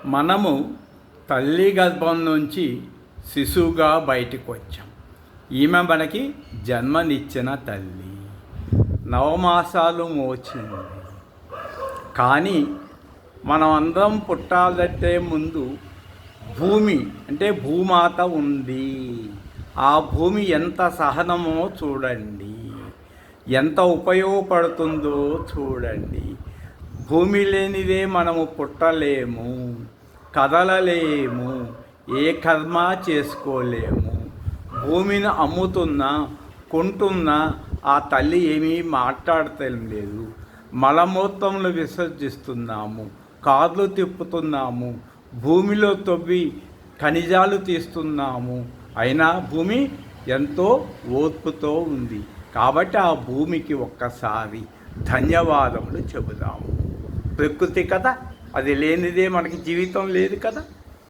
మనము తల్లి గర్భం నుంచి శిశువుగా బయటకు వచ్చాం. ఈమె మనకి జన్మనిచ్చిన తల్లి, నవమాసాలు మోచింది. కానీ మనం అందరం పుట్టాలంటే ముందు భూమి అంటే భూమాత ఉంది. ఆ భూమి ఎంత సహనమో చూడండి, ఎంత ఉపయోగపడుతుందో చూడండి. భూమి లేనిదే మనము పుట్టలేము, కదలలేము, ఏ కర్మ చేసుకోలేము. భూమిని అమ్ముతున్నా కొంటున్నా ఆ తల్లి ఏమీ మాట్లాడటం లేదు. మలమూత్రములు విసర్జిస్తున్నాము, కార్లు తిప్పుతున్నాము, భూమిలో తవ్వి ఖనిజాలు తీస్తున్నాము. అయినా భూమి ఎంతో ఓర్పుతో ఉంది. కాబట్టి ఆ భూమికి ఒక్కసారి ధన్యవాదములు చెబుదాము. ప్రకృతి కదా, అది లేనిదే మనకి జీవితం లేదు కదా.